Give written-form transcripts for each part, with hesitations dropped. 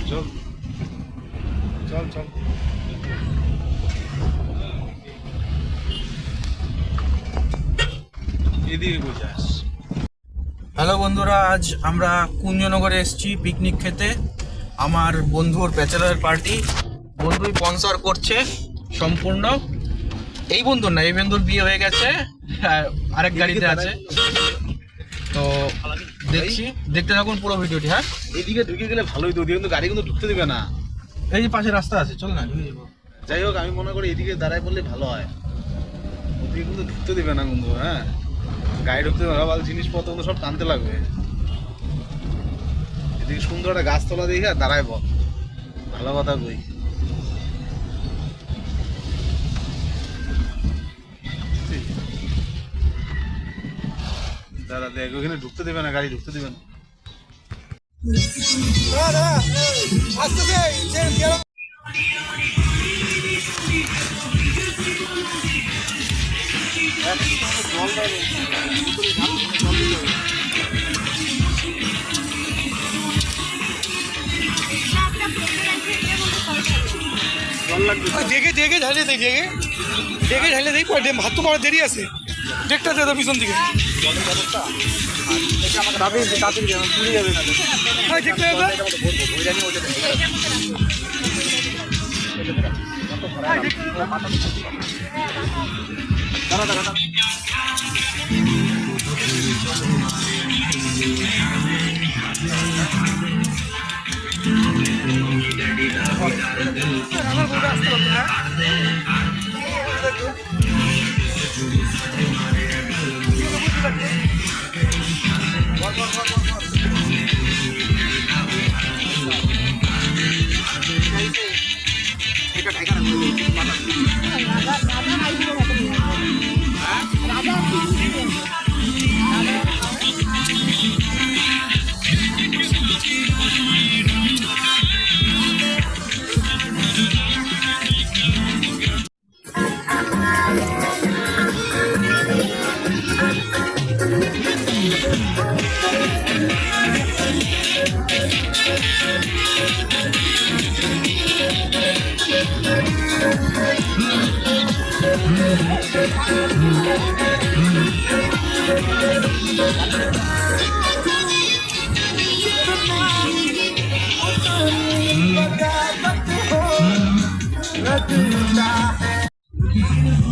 চল চল চল এদিকে বুঝাস। হ্যালো বন্ধুরা, আজ আমরা কুঞ্জনগরে এসেছি পিকনিক খেতে। আমার বন্ধুর ব্যাচেলার পার্টি, বন্ধুই স্পন্সর করছে সম্পূর্ণ। এই বন্ধুর না, এই বন্ধুর বিয়ে হয়ে গেছে, আরেক গাড়িতে আছে। তো দেখছি, দেখতে থাকুন পুরো ভিডিওটি। হ্যাঁ, এদিকে ঢুকে গেলে ভালোই তো, কিন্তু গাড়ি কিন্তু ঢুকতে দিবে না। এই যে পাশে রাস্তা আছে, চল না ঢুকে যাবো। যাই হোক, আমি মনে করি এদিকে দাঁড়ায় বললে ভালো হয়, ওদিকে কিন্তু ঢুকতে দিবে না কিন্তু। হ্যাঁ, গাড়ি ঢুকতে দেবে না, জিনিসপত্র কিন্তু সব টানতে লাগবে। এদিকে সুন্দর একটা গাছতলা দেখে দাঁড়ায় বল, ভালো কথা কই। দাদা দেখ, ওখানে ঢুকতে দেবে না, গাড়ি ঢুকতে দেবে না। দেখে দেখে ঢালে দেখ, দেখে ঢালে দেখ, ভাত তো করার দেরি আছে। দেখটা দে পিছন দিকে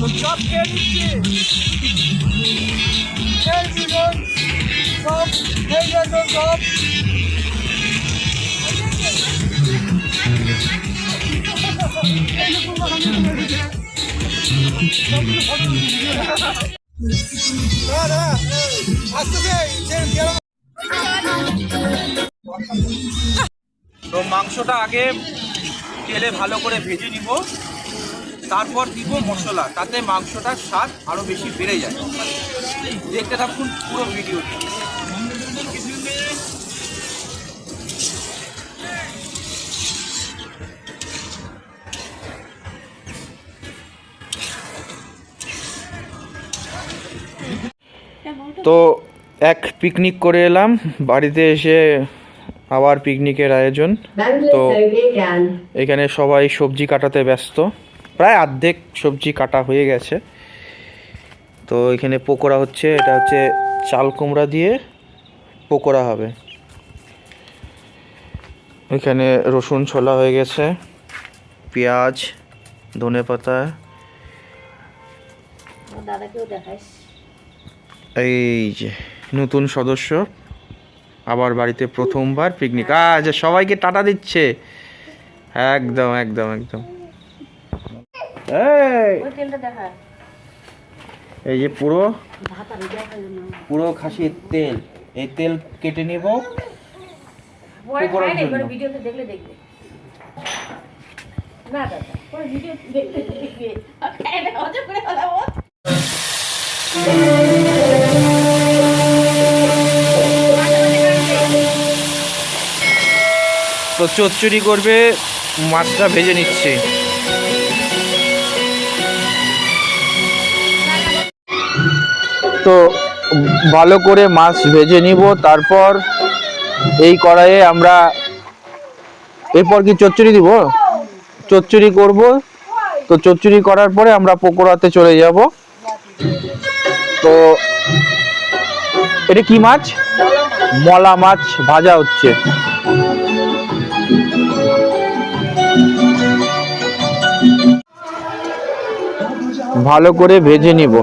তো সব খেয়ে নিচ্ছি, সব খেয়ে গেল সব। তো মাংসটা আগে তেলে ভালো করে ভেজে নিব, তারপর দিব মশলা, তাতে মাংসটার স্বাদ আরও বেশি বেড়ে যায়। দেখতে থাকুন পুরো ভিডিওটি। তো এক পিকনিক করে এলাম, বাড়িতে এসে আবার পিকনিকের আয়োজন। তো এখানে সবাই সবজি কাটাতে ব্যস্ত, প্রায় অর্ধেক সবজি কাটা হয়ে গেছে। তো এখানে পকোড়া হচ্ছে, এটা হচ্ছে চাল কুমড়া দিয়ে পকোড়া হবে। এখানে রসুন ছোলা হয়ে গেছে, পেঁয়াজ, ধনেপাতা। এই যে নতুন সদস্য আবার বাড়িতে প্রথমবার পিকনিক, আজ সবাইকে টাটা দিচ্ছে। একদম একদম একদম। এই যে পুরো পুরো খাসির তেল, এই তেল কেটে নিব পকোড়ার জন্য। তো চচ্চড়ি করবে, মাছটা ভেজে নিচ্ছে। তো ভালো করে মাছ ভেজে নিব, তারপর এই কড়াইয়ে আমরা এরপর কি চচ্চড়ি দিব, চচ্চড়ি করব। তো চচ্চড়ি করার পরে আমরা পকোড়াতে চলে যাব। তো এটা কি মাছ? মলা মাছ ভাজা হচ্ছে। ভালো করে ভেজে নিব।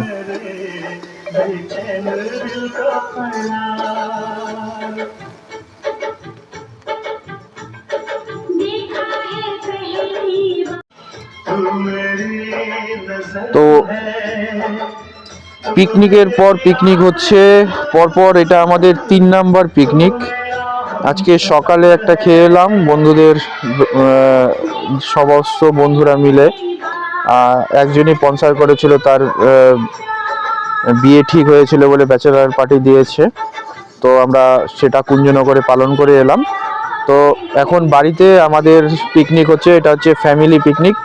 তো পিকনিকের পর পিকনিক হচ্ছে, পরপর এটা আমাদের 3 নাম্বার পিকনিক। আজকে সকালে একটা খেয়ে এলাম বন্ধুদের, সমস্ত বন্ধুরা মিলে। একজনই স্পন্সর করেছিল, তার বিয়ে ঠিক হয়েছিল বলে ব্যাচেলার পার্টি দিয়েছে। তো আমরা সেটা কুঞ্জনগরে পালন করে এলাম। তো এখন বাড়িতে আমাদের পিকনিক হচ্ছে, এটা হচ্ছে ফ্যামিলি পিকনিক।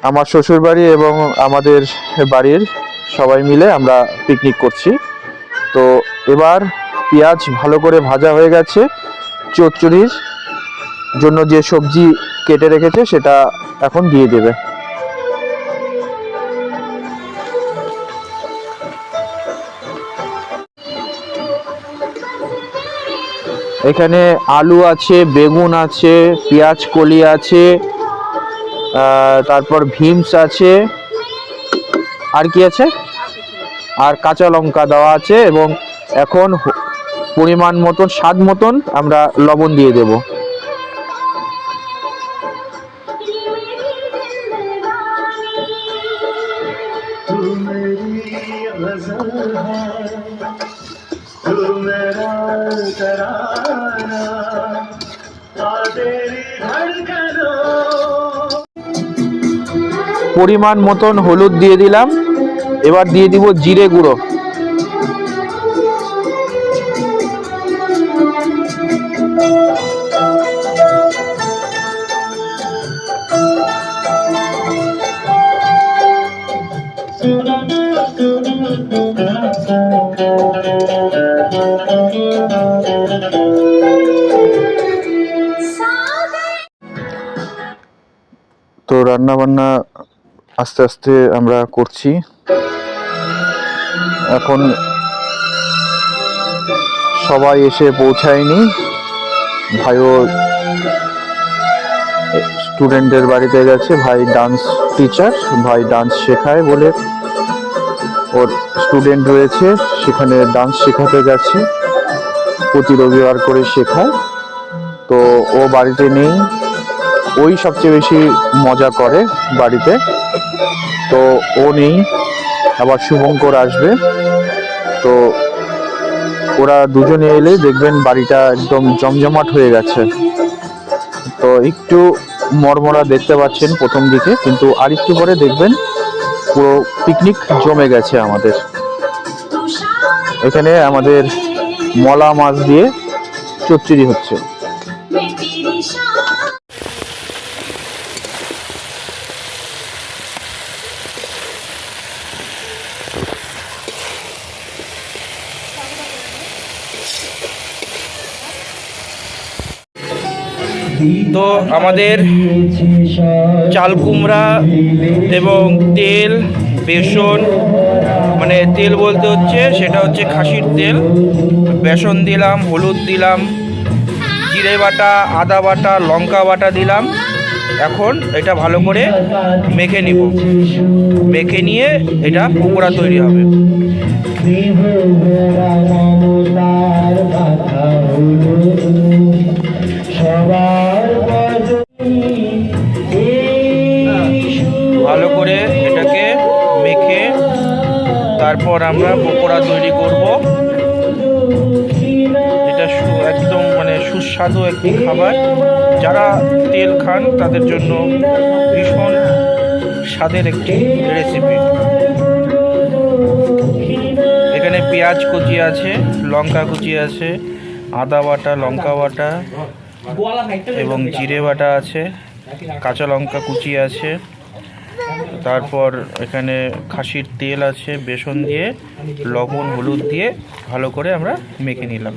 আমার শ্বশুর বাড়ি এবং আমাদের বাড়ির সবাই মিলে আমরা পিকনিক করছি। তো এবার পেঁয়াজ ভালো করে ভাজা হয়ে গেছে, চচ্চড়ির জন্য যে সবজি কেটে রেখেছে সেটা এখন দিয়ে দেবে। এখানে আলু আছে, বেগুন আছে, পেঁয়াজ কলি আছে, তারপর ভিমস আছে, আর কি আছে, আর কাঁচা লঙ্কা দেওয়া আছে। এবং এখন পরিমাণ মতন, স্বাদ মতন আমরা লবণ দিয়ে দেব। পরিমাণ মতন হলুদ দিয়ে দিলাম, এবার দিয়ে দিব জিরে গুঁড়ো। তো রান্না বান্না আস্তে আস্তে আমরা করছি। এখন সবাই এসে পৌঁছায়নি, ভাইও স্টুডেন্টদের বাড়িতে গেছে। ভাই ডান্স টিচার, ভাই ডান্স শেখায় বলে ওর স্টুডেন্ট রয়েছে, সেখানে ডান্স শেখাতে গেছে, প্রতি রবিবার করে শেখায়। তো ও বাড়িতে নেই, ওই সবচেয়ে বেশি মজা করে বাড়িতে। তো ও নেই, আবার শুভঙ্কর আসবে। তো ওরা দুজনে এলে দেখবেন বাড়িটা একদম জমজমাট হয়ে গেছে। তো একটু মরমরা দেখতে পাচ্ছেন প্রথম দিকে, কিন্তু আরেকটু পরে দেখবেন পুরো পিকনিক জমে গেছে আমাদের। এখানে আমাদের মলা মাছ দিয়ে চচ্চড়ি হচ্ছে। তো আমাদের চাল কুমড়া এবং তেল, বেসন, মানে তেল বলতে হচ্ছে সেটা হচ্ছে খাসির তেল, বেসন দিলাম, হলুদ দিলাম, জিরে বাটা, আদা বাটা, লঙ্কা বাটা দিলাম। এখন এটা ভালো করে মেখে নিব, মেখে নিয়ে এটা পকোড়া তৈরি হবে। ভালো করে এটাকে মেখে তারপর আমরা পকোড়া তৈরি করব। এটা একদম মানে সুস্বাদু একটি খাবার, যারা তেল খান তাদের জন্য ভীষণ স্বাদের একটি রেসিপি। এখানে পেঁয়াজ কুচি আছে, লঙ্কা কুচি আছে, আদা বাটা, লঙ্কা বাটা এবং জিরে বাটা আছে, কাঁচা লঙ্কা কুচি আছে, তারপর এখানে খাসির তেল আছে, বেসন দিয়ে, লবণ, হলুদ দিয়ে ভালো করে আমরা মেখে নিলাম।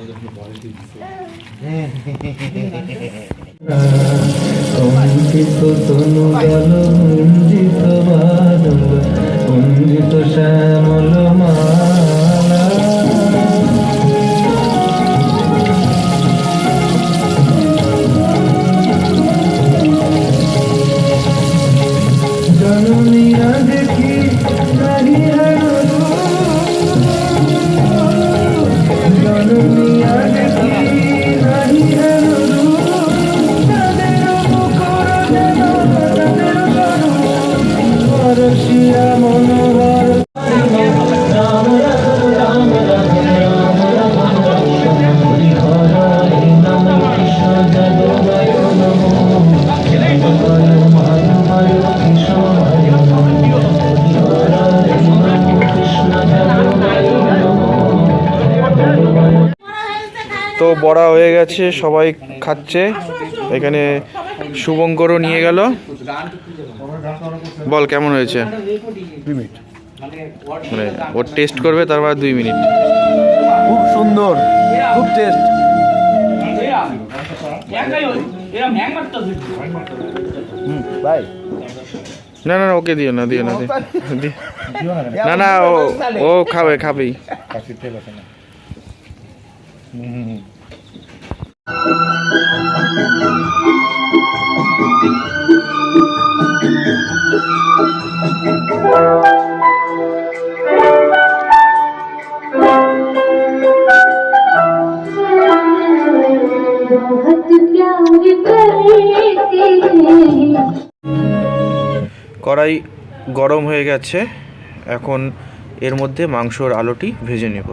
তো বড়া হয়ে গেছে, সবাই খাচ্ছে। এখানে শুভঙ্করও নিয়ে গেল। বল কেমন হয়েছে? 2 মিনিট। মানে ওর টেস্ট করবে, তারপর 2 মিনিট। খুব সুন্দর, খুব টেস্ট। ভাই না না ওকে দিও না, দিও না, না না ও খাবেই। কড়াই গরম হয়ে গেছে, এখন এর মধ্যে মাংসর আলুটি ভেজে নেব।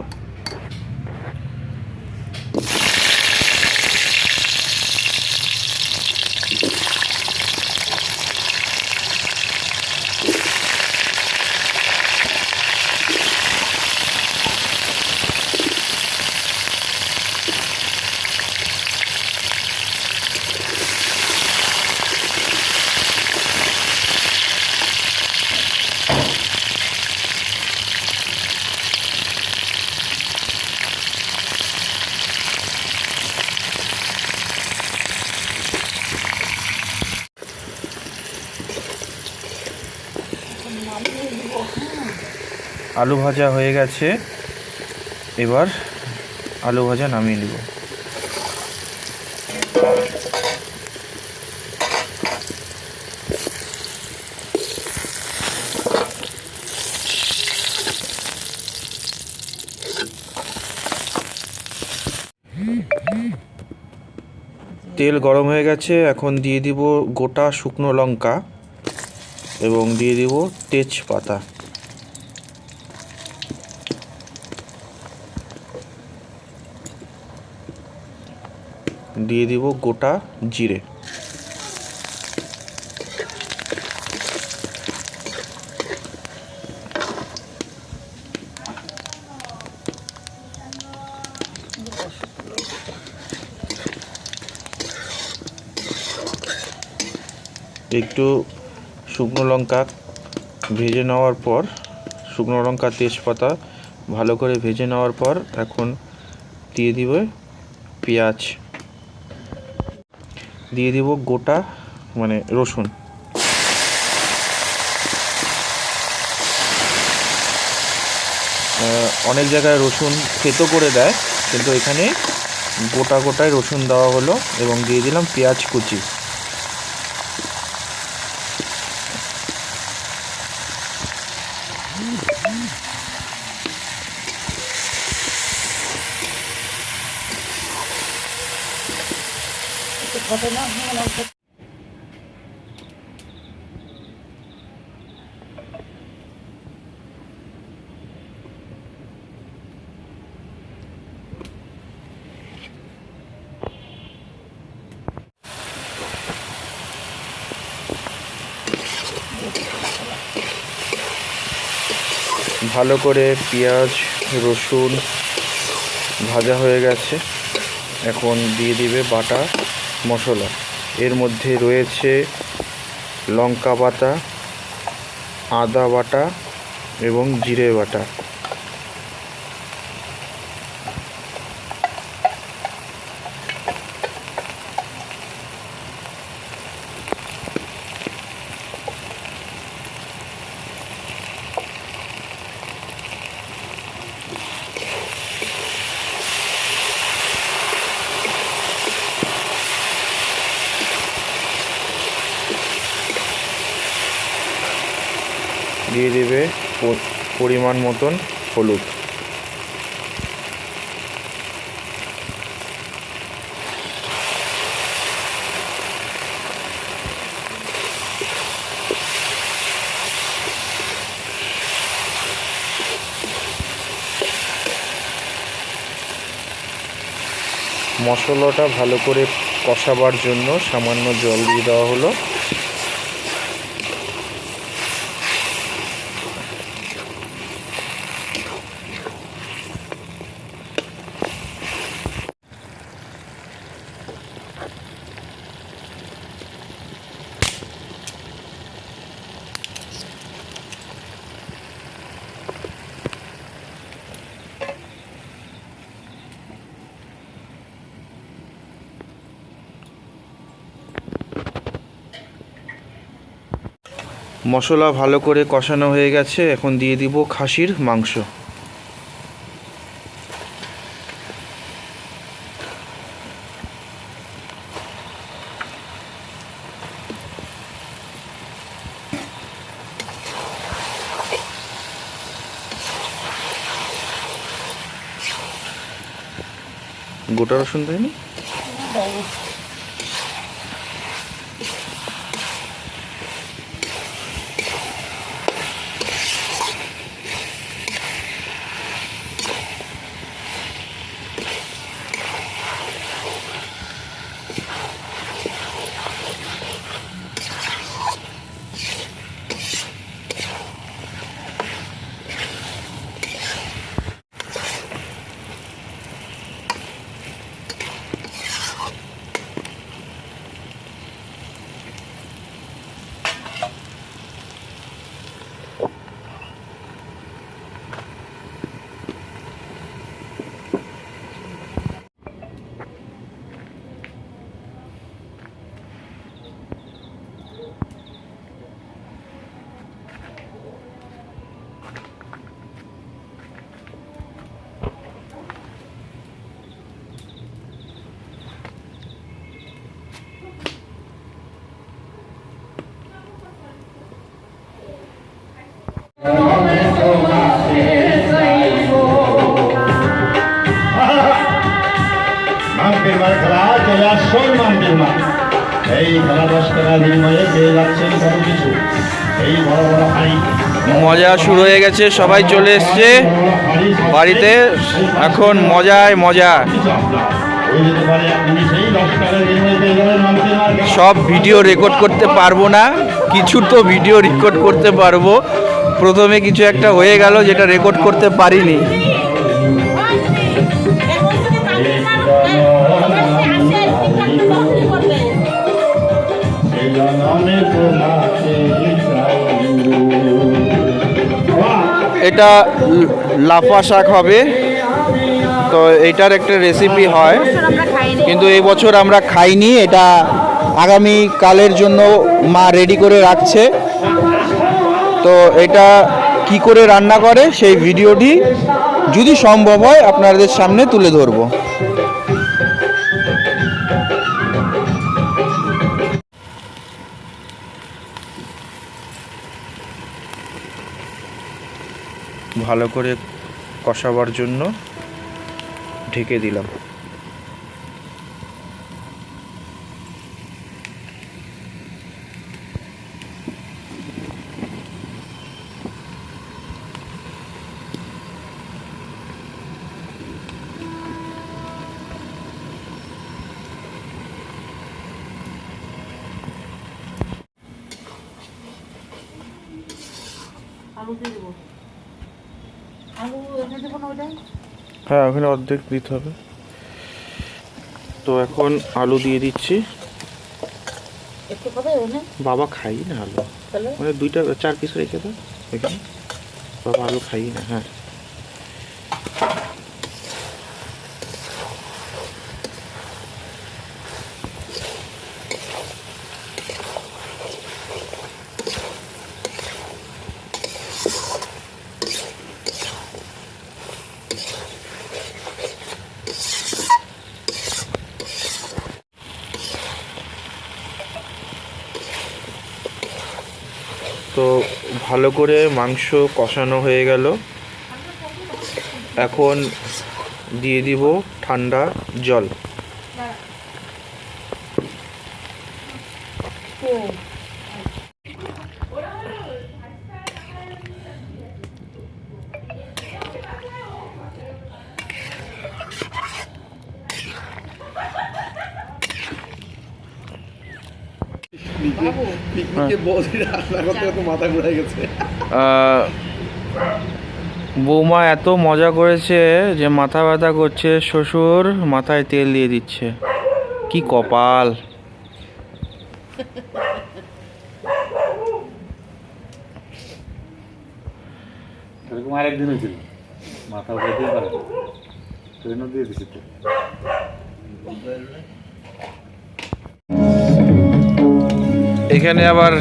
আলু ভাজা হয়ে গেছে, এবার আলু ভাজা নামিয়ে নেব। তেল গরম হয়ে গেছে, এখন দিয়ে দিব গোটা শুকনো লঙ্কা এবং দিয়ে দিব তেজপাতা। দিয়ে দিব গোটা জিরে। একটু শুকনো লঙ্কা ভেজে নেওয়ার পর, শুকনো লঙ্কা তেজপাতা ভালো করে ভেজে নেওয়ার পর এখন দিয়ে দিব পেঁয়াজ, দিয়ে দিব গোটা মানে রসুন। অনেক জায়গায় রসুন থেতো করে দেয়, কিন্তু এখানে গোটা গোটায় রসুন দেওয়া হলো এবং দিয়ে দিলাম পেঁয়াজ কুচি। ভালো করে পেঁয়াজ রসুন ভাজা হয়ে গেছে, এখন দিয়ে দিবে বাটা মশলা। এর মধ্যে রয়েছে লঙ্কা বাটা, আদা বাটা এবং জিরে বাটা। দিয়ে দেবে পরিমাণ মতন হলুদ। মশলাটা ভালো করে কষাবার জন্য সামান্য জল দিয়ে দেওয়া হলো। মশলা ভালো করে কষানো হয়ে গেছে, এখন দিয়ে দিব খাসির মাংস। গোটা রসুন দেয়নি? মজা শুরু হয়ে গেছে, সবাই চলে এসছে বাড়িতে, এখন মজায় মজা। সব ভিডিও রেকর্ড করতে পারবো না, কিছু তো ভিডিও রেকর্ড করতে পারবো। প্রথমে কিছু একটা হয়ে গেল যেটা রেকর্ড করতে পারিনি। এটা লাফা শাক হবে, তো এটার একটা রেসিপি হয়, কিন্তু এই বছর আমরা খাইনি। এটা আগামী কালের জন্য মা রেডি করে রাখছে। তো এটা কি করে রান্না করে সেই ভিডিওটি যদি সম্ভব হয় আপনাদের সামনে তুলে ধরবো। ভালো করে কষাবার জন্য ঢেকে দিলাম। হ্যাঁ, ওখানে অর্ধেক দিতে হবে। তো এখন আলু দিয়ে দিচ্ছি। বাবা খাই না আলু, মানে 2-4 পিস রেখে দাও এখানে। বাবা আলু খাই না। হ্যাঁ, তো ভালো করে মাংস কষানো হয়ে গেল। এখন দিয়ে দিব ঠান্ডা জল। বৌমা এত মজা করেছে যে মাথা ব্যথা করছে। শ্বশুর মাথায় তেল দিয়ে দিচ্ছে। কি কপাল! এরকম আরেকদিন হয়েছিল, মাথা উপরে দিয়ে পারে ট্রেনও দিয়ে দিছি তো। এখানে আবার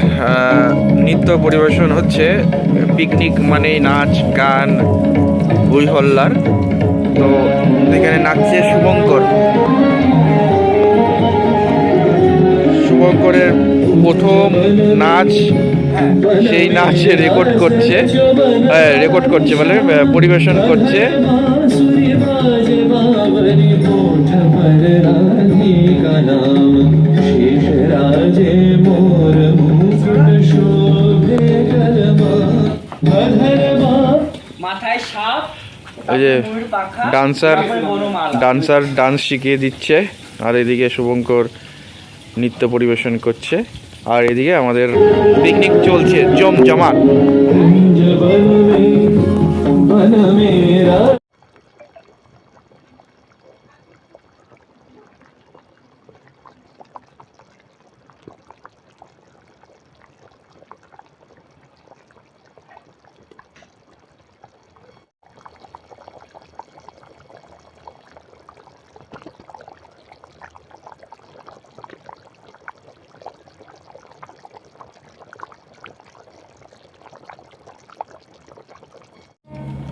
নৃত্য পরিবেশন হচ্ছে। পিকনিক মানেই নাচ গান হই হল্লার। তো এখানে নাচছে শুভঙ্করের প্রথম নাচ। সেই নাচ রেকর্ড করছে বলে পরিবেশন করছে। ওই যে ডান্সার ডান্স শিখিয়ে দিচ্ছে, আর এদিকে শুভঙ্কর নৃত্য পরিবেশন করছে, আর এদিকে আমাদের পিকনিক চলছে জমজমাট।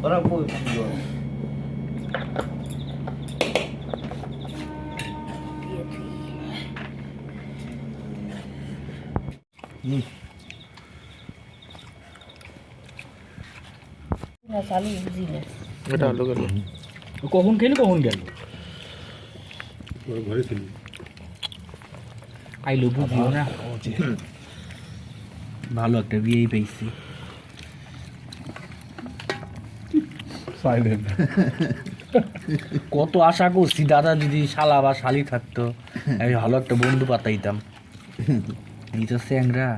ওরা খুব সুন্দর। এটা আলু গেল কখন খেলি কখন গেল ঘরে খেলি আইলো বুঝিও না। ভালো একটা বিয়েই পেয়েছি। কত আশা করছি দাদা যদি শালা বা শালি থাকতো, আমি ভালো একটা বন্ধু পাতাইতাম। এই তো স্যাংরা।